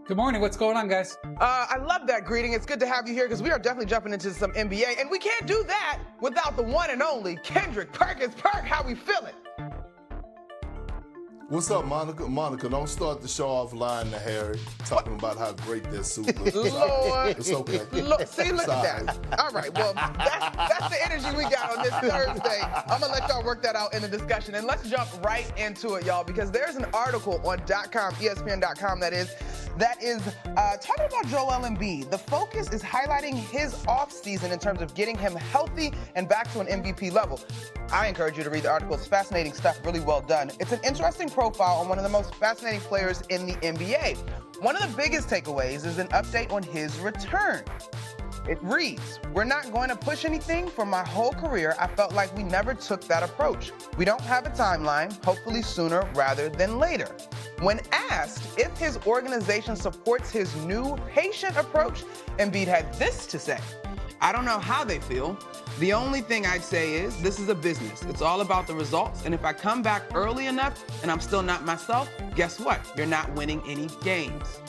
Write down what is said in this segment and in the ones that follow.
Good morning. What's going on, guys? I love that greeting. It's good to have you here because we are definitely jumping into some NBA, and we can't do that without the one and only Kendrick Perkins. Perk, how we feeling? What's up, Monica? Monica, don't start the show off lying to Harry, talking about how great that suit is. Lord. It's okay. See, look at that. All right, well, that's the energy we got on this Thursday. I'm going to let y'all work that out in the discussion. And let's jump right into it, y'all, because there's an article on .com, ESPN.com, that is talking about Joel Embiid. The focus is highlighting his offseason in terms of getting him healthy and back to an MVP level. I encourage you to read the article. It's fascinating stuff, really well done. It's an interesting profile on one of the most fascinating players in the NBA. One of the biggest takeaways is an update on his return. It reads, "We're not going to push anything. For my whole career, I felt like we never took that approach. We don't have a timeline, hopefully sooner rather than later." When asked if his organization supports his new patient approach, Embiid had this to say: "I don't know how they feel. The only thing I'd say is this is a business. It's all about the results. And if I come back early enough and I'm still not myself, guess what? You're not winning any games."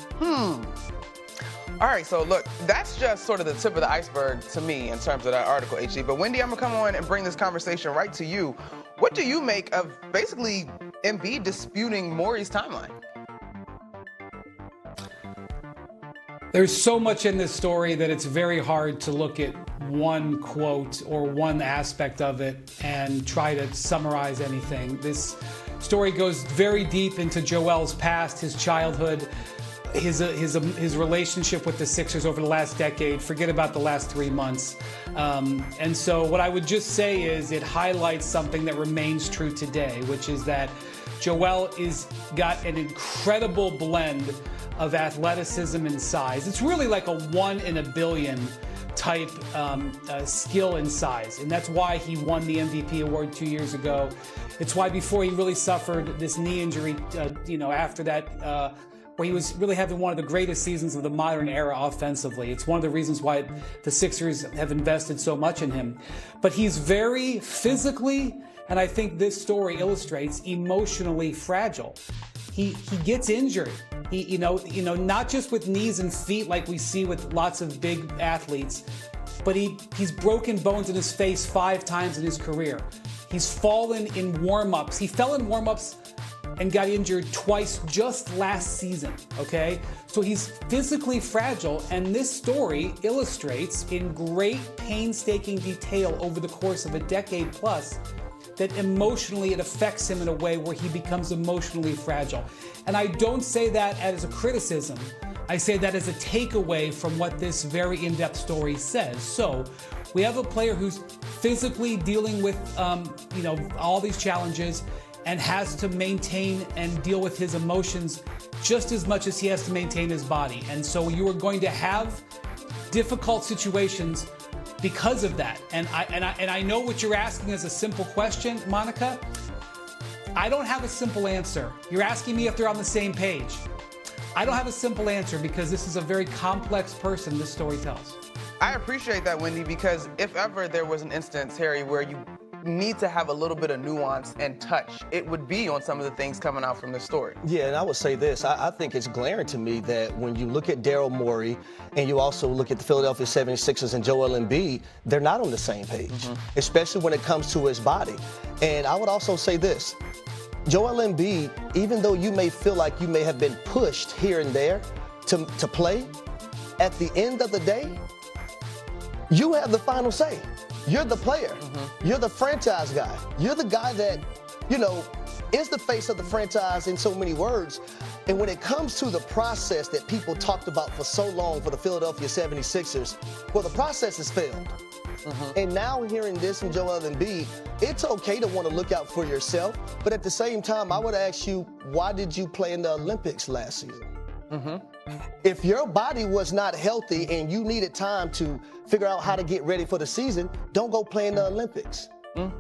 All right, so look, that's just sort of the tip of the iceberg to me in terms of that article, HG. But Wendy, I'm gonna come on and bring this conversation right to you. What do you make of basically Embiid disputing Morey's timeline? There's so much in this story that it's very hard to look at one quote or one aspect of it and try to summarize anything. This story goes very deep into Joel's past, his childhood, his relationship with the Sixers over the last decade. Forget about the last 3 months. And so what I would just say is it highlights something that remains true today, which is that Joel is got an incredible blend of athleticism and size. It's really like a 1 in a billion type skill and size. And that's why he won the MVP award 2 years ago. It's why before he really suffered this knee injury, after that, where he was really having one of the greatest seasons of the modern era offensively. It's one of the reasons why the Sixers have invested so much in him. But he's very physically, and I think this story illustrates, emotionally fragile. He gets injured. He not just with knees and feet like we see with lots of big athletes, but he's broken bones in his face 5 times in his career. He's fallen in warm-ups. He fell in warm-ups and got injured twice just last season, okay? So he's physically fragile, and this story illustrates in great painstaking detail over the course of a decade plus that emotionally it affects him in a way where he becomes emotionally fragile. And I don't say that as a criticism. I say that as a takeaway from what this very in-depth story says. So we have a player who's physically dealing with all these challenges and has to maintain and deal with his emotions just as much as he has to maintain his body. And so you are going to have difficult situations because of that. And I know what you're asking is a simple question, Monica. I don't have a simple answer. You're asking me if they're on the same page. I don't have a simple answer because this is a very complex person this story tells. I appreciate that, Wendy, because if ever there was an instance, Harry, where you need to have a little bit of nuance and touch, it would be on some of the things coming out from this story. Yeah, and I would say this. I think it's glaring to me that when you look at Daryl Morey and you also look at the Philadelphia 76ers and Joel Embiid, they're not on the same page, especially when it comes to his body. And I would also say this. Joel Embiid, even though you may feel like you may have been pushed here and there to play, at the end of the day, you have the final say. You're the player. You're the franchise guy. You're the guy that, is the face of the franchise in so many words. And when it comes to the process that people talked about for so long for the Philadelphia 76ers, well, the process has failed. And now hearing this from Joel Embiid, it's okay to want to look out for yourself. But at the same time, I would ask you, why did you play in the Olympics last season? If your body was not healthy and you needed time to figure out how to get ready for the season, don't go play in the Olympics.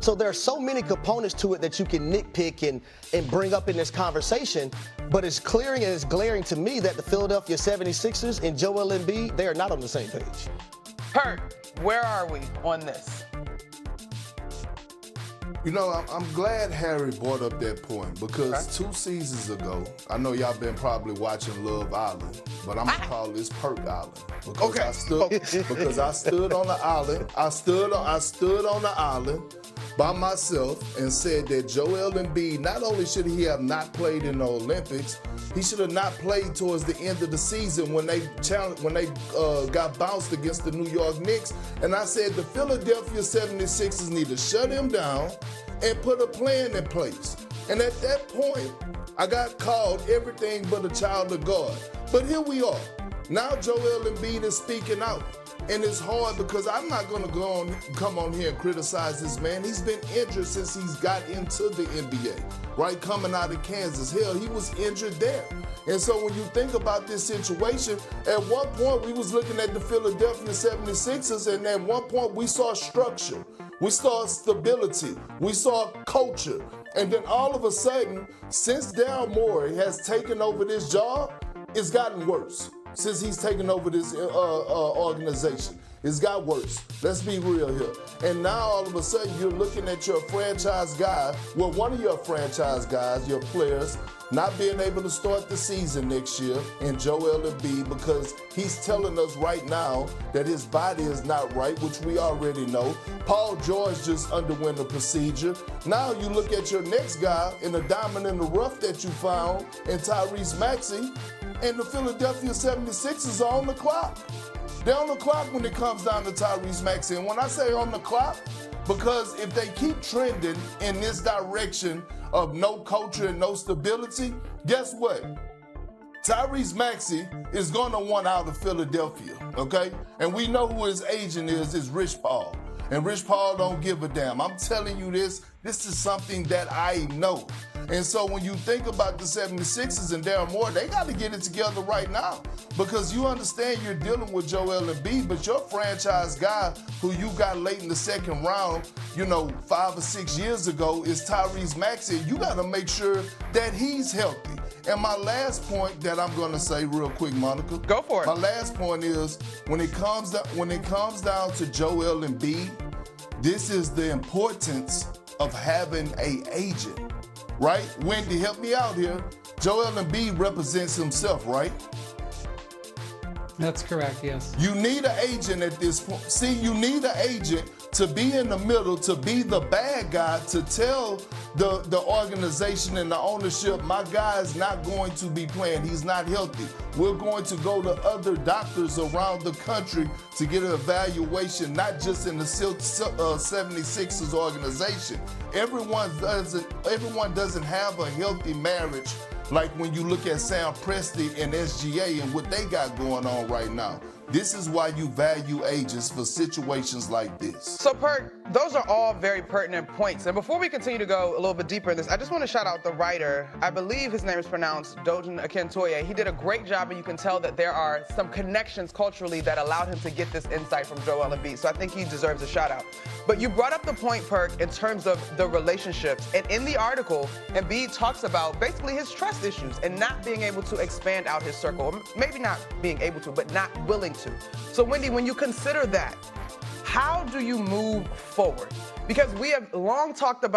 So there are so many components to it that you can nitpick and bring up in this conversation, but it's clearing and it's glaring to me that the Philadelphia 76ers and Joel Embiid, they are not on the same page. Perk, where are we on this? I'm glad Harry brought up that point because 2 seasons ago, I know y'all been probably watching Love Island, but I'm gonna call this Perk Island because Okay. I stood on the island. I stood on the island by myself and said that Joel Embiid, not only should he have not played in the Olympics, he should have not played towards the end of the season when they got bounced against the New York Knicks. And I said the Philadelphia 76ers need to shut him down and put a plan in place. And at that point, I got called everything but a child of God. But here we are. Now Joel Embiid is speaking out. And it's hard because I'm not going to come on here and criticize this man. He's been injured since he's got into the NBA, right? Coming out of Kansas. Hell, he was injured there. And so when you think about this situation, at one point we was looking at the Philadelphia 76ers, and at one point we saw structure. We saw stability. We saw culture. And then all of a sudden, since Daryl Morey has taken over this job, it's gotten worse. Since he's taken over this organization, it's got worse. Let's be real here. And now all of a sudden you're looking at your franchise guy, well, one of your franchise guys, your players, not being able to start the season next year in Joel Embiid because he's telling us right now that his body is not right, which we already know. Paul George just underwent a procedure. Now you look at your next guy in the diamond in the rough that you found in Tyrese Maxey, and the Philadelphia 76ers are on the clock. They're on the clock when it comes down to Tyrese Maxey. And when I say on the clock, because if they keep trending in this direction of no culture and no stability, guess what? Tyrese Maxey is going to want out of Philadelphia, okay? And we know who his agent is Rich Paul. And Rich Paul don't give a damn. I'm telling you this is something that I know. And so when you think about the 76ers and Daryl Morey, they got to get it together right now because you understand you're dealing with Joel Embiid, but your franchise guy who you got late in the second round, 5 or 6 years ago is Tyrese Maxey. You got to make sure that he's healthy. And my last point that I'm going to say real quick, Monica. Go for it. My last point is when it comes down to Joel Embiid, this is the importance of having an agent. Right? Wendy, help me out here. Joel Embiid represents himself, right? That's correct, yes. You need an agent at this point. See, you need an agent to be in the middle, to be the bad guy, to tell the organization and the ownership, my guy is not going to be playing. He's not healthy. We're going to go to other doctors around the country to get an evaluation, not just in the 76ers organization. Everyone doesn't have a healthy marriage like when you look at Sam Presti and SGA and what they got going on right now. This is why you value agents for situations like this. So, Perk, those are all very pertinent points. And before we continue to go a little bit deeper in this, I just want to shout out the writer. I believe his name is pronounced Dojin Akintoye. He did a great job, and you can tell that there are some connections culturally that allowed him to get this insight from Joel Embiid. So I think he deserves a shout out. But you brought up the point, Perk, in terms of the relationships. And in the article, Embiid talks about basically his trust issues and not being able to expand out his circle. Or maybe not being able to, but not willing to. So, Wendy, when you consider that, how do you move forward? Because we have long talked about